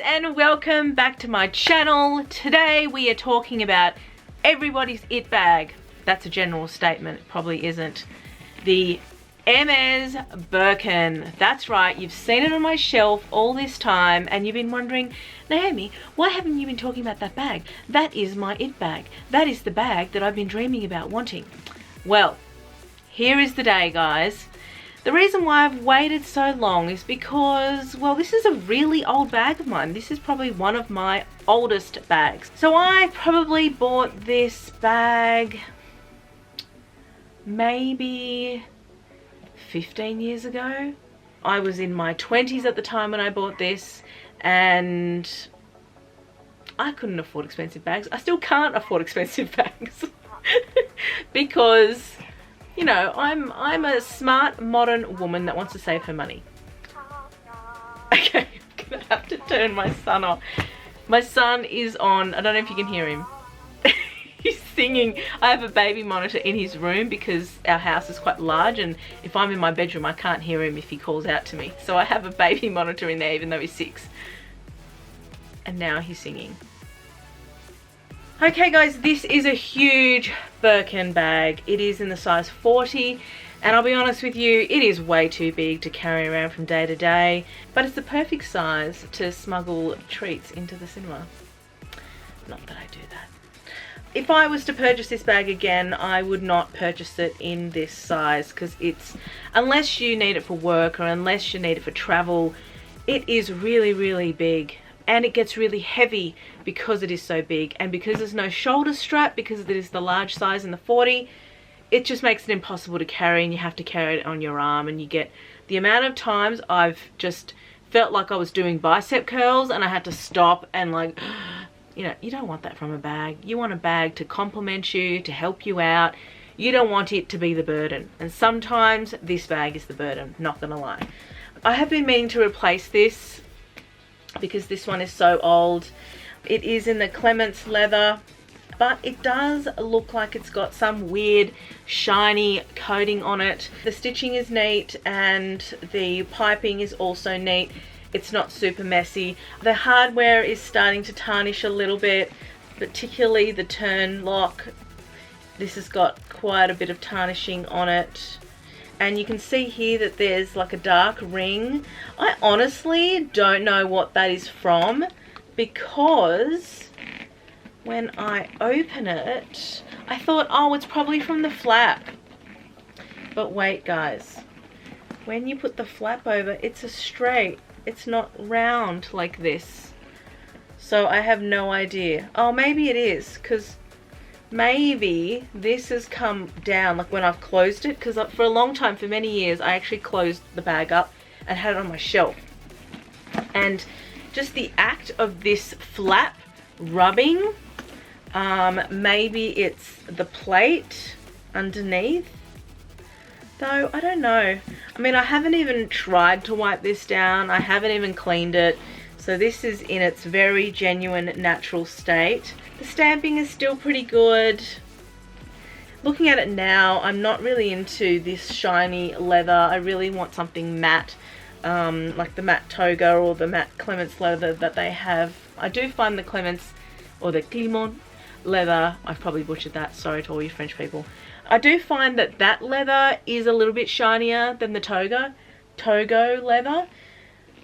and welcome back to my channel. Today we are talking about everybody's it bag. That's a general statement, it probably isn't. The HERMES Birkin. That's right, you've seen it on my shelf all this time and you've been wondering, Naomi, why haven't you been talking about that bag? That is my it bag. That is the bag that I've been dreaming about wanting. Well, here is the day, guys. The reason why I've waited so long is because, well, this is a really old bag of mine. This is probably one of my oldest bags. So I probably bought this bag maybe 15 years ago. I was in my 20s at the time when I bought this, and I couldn't afford expensive bags. I still can't afford expensive bags because, you know, I'm a smart modern woman that wants to save her money. Okay, I'm gonna have to turn my son off. My son is on, I don't know if you can hear him. He's singing. I have a baby monitor in his room because our house is quite large, and if I'm in my bedroom I can't hear him if he calls out to me. So I have a baby monitor in there even though he's 6. And now he's singing. Okay guys, this is a huge Birkin bag. It is in the size 40, and I'll be honest with you, it is way too big to carry around from day to day, but it's the perfect size to smuggle treats into the cinema. Not that I do that. If I was to purchase this bag again, I would not purchase it in this size because it's, unless you need it for work or unless you need it for travel, it is really, really big. And it gets really heavy because it is so big, and because there's no shoulder strap, because it is the large size in the 40, it just makes it impossible to carry, and you have to carry it on your arm. And you get the amount of times I've just felt like I was doing bicep curls and I had to stop and, like, you know, you don't want that from a bag. You want a bag to complement you, to help you out. You don't want it to be the burden, and sometimes this bag is the burden, not gonna lie. I have been meaning to replace this because this one is so old. It is in the Clements leather, but it does look like it's got some weird shiny coating on it. The stitching is neat and the piping is also neat. It's not super messy. The hardware is starting to tarnish a little bit, particularly the turn lock. This has got quite a bit of tarnishing on it. And you can see here that there's like a dark ring. I honestly don't know what that is from, because when I open it, I thought, oh, it's probably from the flap. But wait, guys, when you put the flap over, it's a straight. It's not round like this. So I have no idea. Oh, maybe it is, because maybe this has come down like when I've closed it, because for a long time, for many years, I actually closed the bag up and had it on my shelf. And just the act of this flap rubbing, maybe it's the plate underneath, though I don't know. I mean, I haven't even tried to wipe this down. I haven't even cleaned it. So this is in its very genuine natural state. The stamping is still pretty good. Looking at it now, I'm not really into this shiny leather. I really want something matte, like the matte toga or the matte Clements leather that they have. I do find the Clements, or the Clement leather, I've probably butchered that, sorry to all you French people. I do find that that leather is a little bit shinier than the Togo leather.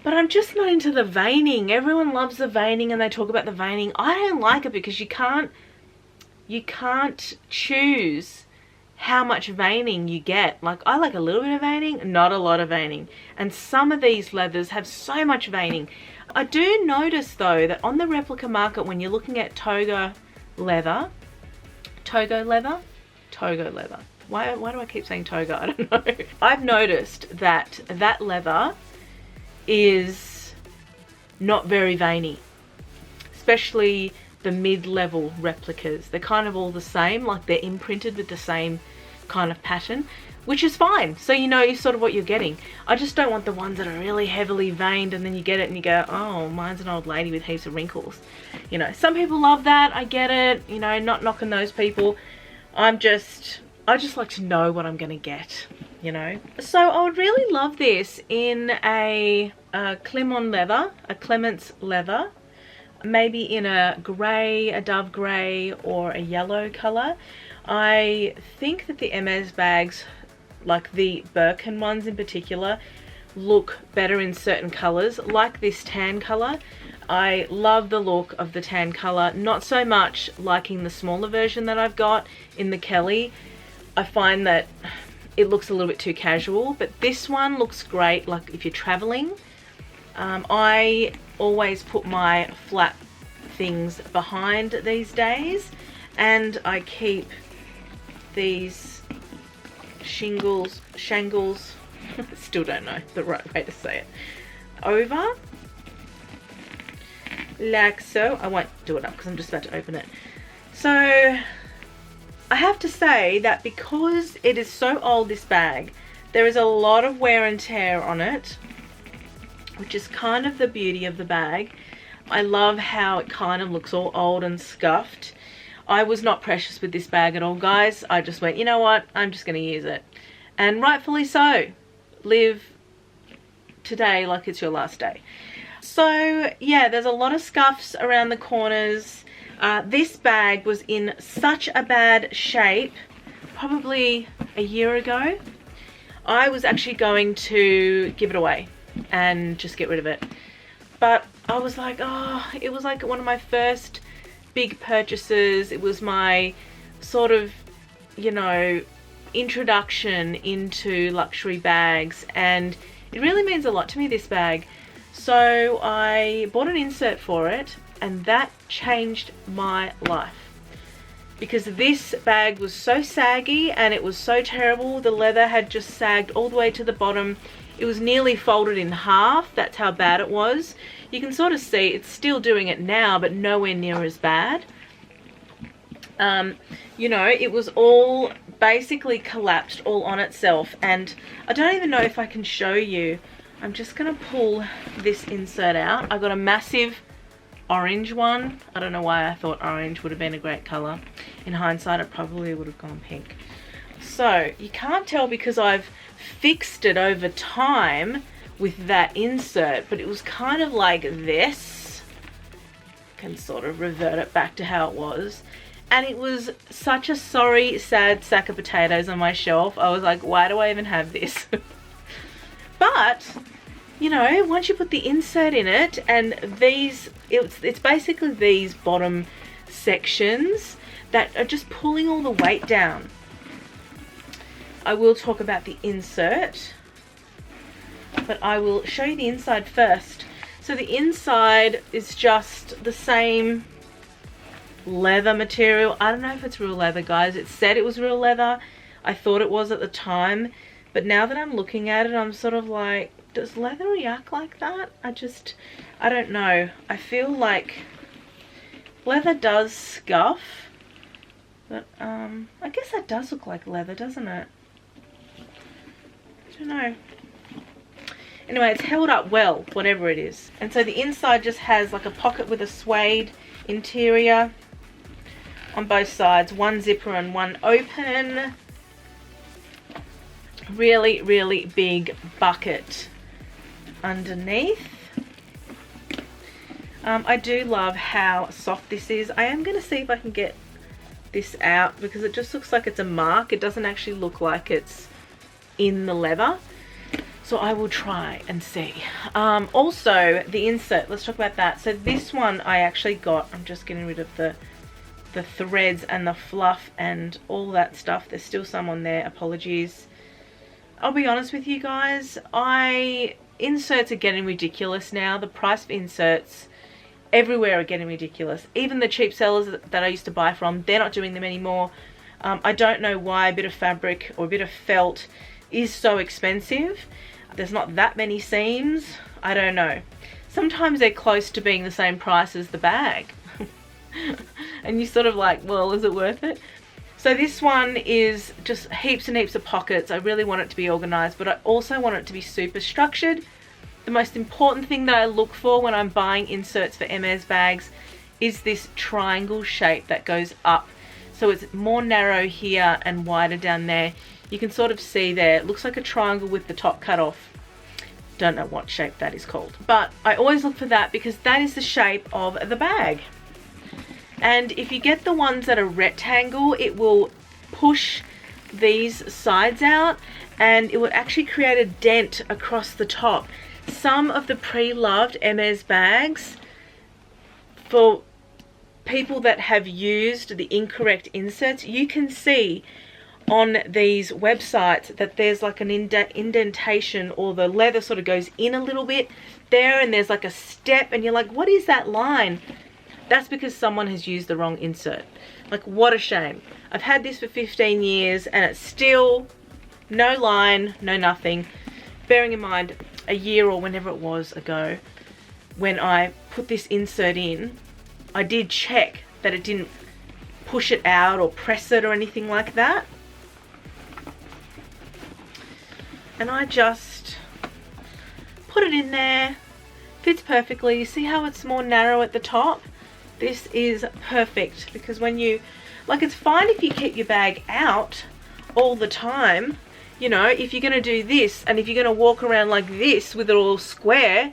But I'm just not into the veining. Everyone loves the veining and they talk about the veining. I don't like it because you can't choose how much veining you get. Like, I like a little bit of veining, not a lot of veining. And some of these leathers have so much veining. I do notice though that on the replica market, when you're looking at Togo leather. Why do I keep saying toga? I don't know. I've noticed that that leather is not very veiny, especially the mid-level replicas. They're kind of all the same, like they're imprinted with the same kind of pattern, which is fine. So you know sort of what you're getting. I just don't want the ones that are really heavily veined and then you get it and you go, oh, mine's an old lady with heaps of wrinkles. You know, some people love that. I get it. You know, not knocking those people. I just like to know what I'm gonna get. you know. So I would really love this in a Clement leather, a Clements leather, maybe in a grey, a dove grey, or a yellow colour. I think that the Hermes bags, like the Birkin ones in particular, look better in certain colours, like this tan colour. I love the look of the tan colour, not so much liking the smaller version that I've got in the Kelly. I find that it looks a little bit too casual, but this one looks great like if you're traveling. I always put my flat things behind these days, and I keep these shangles, still don't know the right way to say it, over like so. I won't do it up because I'm just about to open it. So I have to say that because it is so old, this bag, there is a lot of wear and tear on it, which is kind of the beauty of the bag. I love how it kind of looks all old and scuffed. I was not precious with this bag at all, guys. I just went, you know what, I'm just going to use it. And rightfully so. Live today like it's your last day. So yeah, there's a lot of scuffs around the corners. This bag was in such a bad shape probably a year ago. I was actually going to give it away and just get rid of it. But I was like, oh, it was like one of my first big purchases. It was my sort of, you know, introduction into luxury bags, and it really means a lot to me, this bag. So I bought an insert for it, and that changed my life, because this bag was so saggy and it was so terrible. The leather had just sagged all the way to the bottom. It was nearly folded in half. That's how bad it was. You can sort of see it's still doing it now, but nowhere near as bad. You know, it was all basically collapsed all on itself, and I don't even know if I can show you. I'm just gonna pull this insert out. I got a massive orange one. I don't know why I thought orange would have been a great color. In hindsight, it probably would have gone pink. So you can't tell because I've fixed it over time with that insert, but it was kind of like this. I can sort of revert it back to how it was. And it was such a sorry, sad sack of potatoes on my shelf. I was like, why do I even have this? But, you know, once you put the insert in it, and these, it's basically these bottom sections that are just pulling all the weight down. I will talk about the insert, but I will show you the inside first. So the inside is just the same leather material. I don't know if it's real leather, guys. It said it was real leather. I thought it was at the time, but now that I'm looking at it, I'm sort of like, does leather react like that? I don't know. I feel like leather does scuff, but I guess that does look like leather, doesn't it? I don't know. Anyway, it's held up well, whatever it is. And so the inside just has like a pocket with a suede interior on both sides, one zipper and one open. Really, really big bucket underneath. I do love how soft this is. I am going to see if I can get this out because it just looks like it's a mark. It doesn't actually look like it's in the leather. So I will try and see. Also, the insert, let's talk about that. So this one I actually got, I'm just getting rid of the threads and the fluff and all that stuff. There's still some on there, apologies. I'll be honest with you guys, inserts are getting ridiculous now. The price of inserts everywhere are getting ridiculous. Even the cheap sellers that I used to buy from, they're not doing them anymore. I don't know why a bit of fabric or a bit of felt is so expensive. There's not that many seams. I don't know. Sometimes they're close to being the same price as the bag. And you're sort of like, well, is it worth it? So this one is just heaps and heaps of pockets. I really want it to be organized, but I also want it to be super structured. The most important thing that I look for when I'm buying inserts for Hermes bags is this triangle shape that goes up. So it's more narrow here and wider down there. You can sort of see there, it looks like a triangle with the top cut off. Don't know what shape that is called, but I always look for that because that is the shape of the bag. And if you get the ones that are rectangle, it will push these sides out and it will actually create a dent across the top. Some of the pre-loved Hermes bags, for people that have used the incorrect inserts, you can see on these websites that there's like an indentation, or the leather sort of goes in a little bit there and there's like a step and you're like, what is that line? That's because someone has used the wrong insert. Like, what a shame. I've had this for 15 years and it's still no line, no nothing. Bearing in mind a year or whenever it was ago when I put this insert in, I did check that it didn't push it out or press it or anything like that. And I just put it in there. Fits perfectly. You see how it's more narrow at the top? This is perfect because when you, like, it's fine if you keep your bag out all the time. You know, if you're going to do this and if you're going to walk around like this with it all square,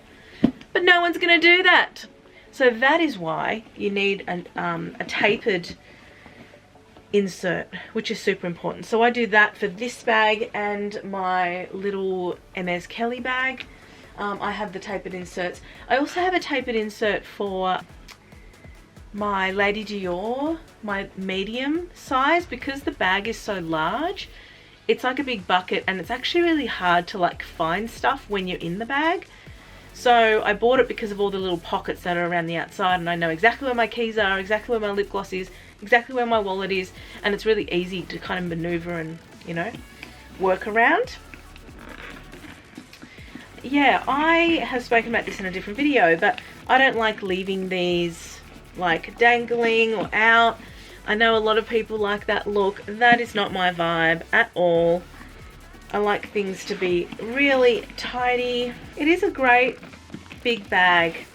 but no one's going to do that. So that is why you need a tapered insert, which is super important. So I do that for this bag and my little Hermes Kelly bag. I have the tapered inserts. I also have a tapered insert for my Lady Dior, my medium size, because the bag is so large. It's like a big bucket and it's actually really hard to like find stuff when you're in the bag. So I bought it because of all the little pockets that are around the outside, and I know exactly where my keys are, exactly where my lip gloss is, exactly where my wallet is, and it's really easy to kind of maneuver and, you know, work around. Yeah, I have spoken about this in a different video, but I don't like leaving these like dangling or out. I know a lot of people like that look. That is not my vibe at all. I like things to be really tidy. It is a great big bag.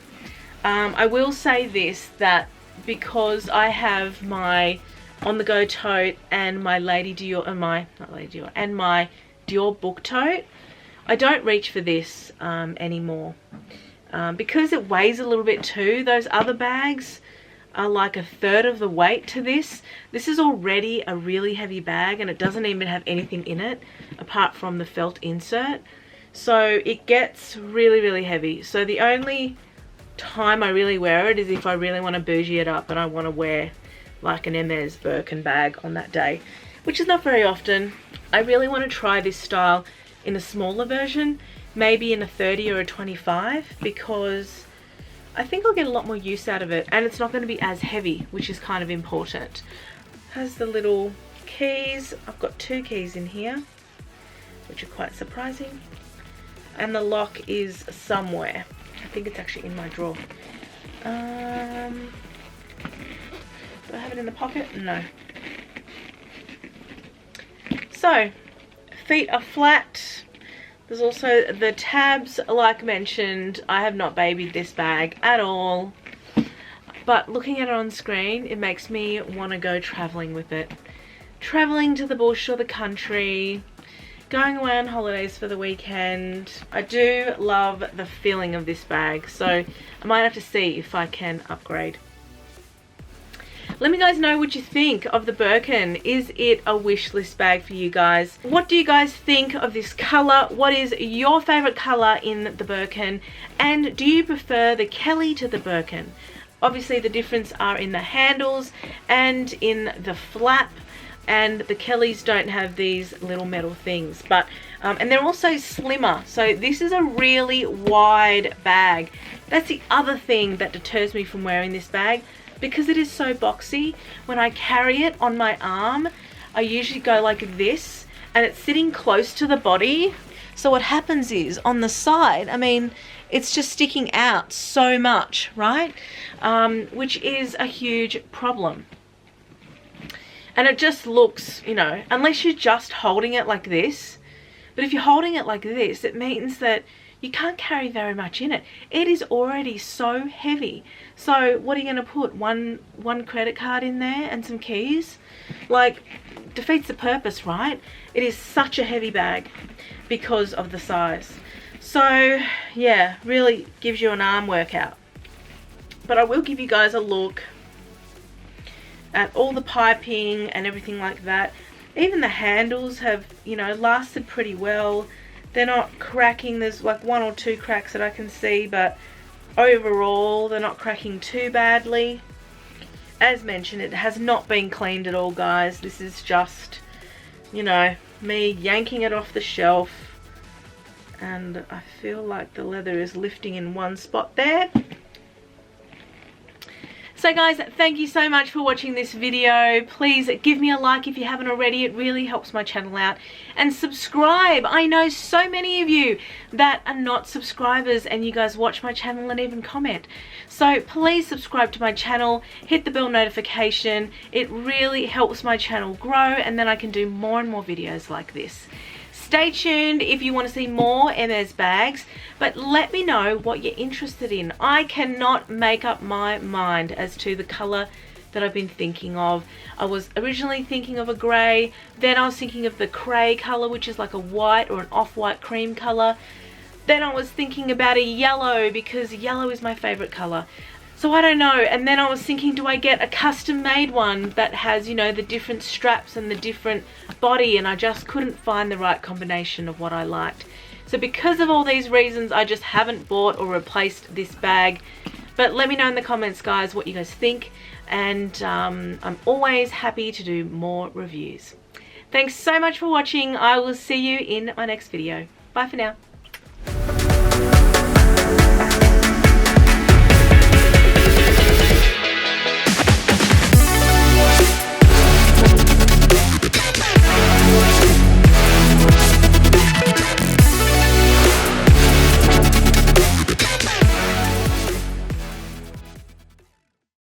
I will say this, that because I have my on-the-go tote and my Lady Dior, and my Dior book tote, I don't reach for this anymore. Because it weighs a little bit too. Those other bags are like a third of the weight to this. This is already a really heavy bag and it doesn't even have anything in it apart from the felt insert. So it gets really, really heavy. So the only time I really wear it is if I really want to bougie it up and I want to wear like an Hermes Birkin bag on that day, which is not very often. I really want to try this style in a smaller version, maybe in a 30 or a 25, because I think I'll get a lot more use out of it and it's not going to be as heavy, which is kind of important. Has the little keys. I've got 2 keys in here, which are quite surprising. And the lock is somewhere. I think it's actually in my drawer. Do I have it in the pocket? No. So, feet are flat. There's also the tabs. Like mentioned, I have not babied this bag at all, but looking at it on screen, it makes me want to go traveling with it. Traveling to the bush or the country, going away on holidays for the weekend. I do love the feeling of this bag, so I might have to see if I can upgrade. Let me guys know what you think of the Birkin. Is it a wish list bag for you guys? What do you guys think of this color? What is your favorite color in the Birkin? And do you prefer the Kelly to the Birkin? Obviously the difference are in the handles and in the flap, and the Kellys don't have these little metal things, but and they're also slimmer. So this is a really wide bag. That's the other thing that deters me from wearing this bag. Because it is so boxy, when I carry it on my arm, I usually go like this, and it's sitting close to the body. So what happens is, on the side, I mean, it's just sticking out so much, right? Which is a huge problem. And it just looks, you know, unless you're just holding it like this, But if you're holding it like this, it means that you can't carry very much in it. It is already so heavy. So what are you going to put? One credit card in there and some keys? Like, defeats the purpose, right? It is such a heavy bag because of the size. So yeah, really gives you an arm workout. But I will give you guys a look at all the piping and everything like that. Even the handles have, you know, lasted pretty well. They're not cracking. There's like 1 or 2 cracks that I can see, but overall they're not cracking too badly. As mentioned, it has not been cleaned at all, guys. This is just, you know, me yanking it off the shelf, and I feel like the leather is lifting in one spot there. So guys, thank you so much for watching this video. Please give me a like if you haven't already. It really helps my channel out. And subscribe. I know so many of you that are not subscribers and you guys watch my channel and even comment. So please subscribe to my channel. Hit the bell notification. It really helps my channel grow, and then I can do more and more videos like this. Stay tuned if you want to see more Hermes bags, but let me know what you're interested in. I cannot make up my mind as to the colour that I've been thinking of. I was originally thinking of a grey, then I was thinking of the cray colour, which is like a white or an off-white cream colour. Then I was thinking about a yellow, because yellow is my favourite colour. So I don't know. And then I was thinking, do I get a custom made one that has, you know, the different straps and the different body, and I just couldn't find the right combination of what I liked. So because of all these reasons, I just haven't bought or replaced this bag. But let me know in the comments, guys, what you guys think, and I'm always happy to do more reviews. Thanks so much for watching. I will see you in my next video. Bye for now.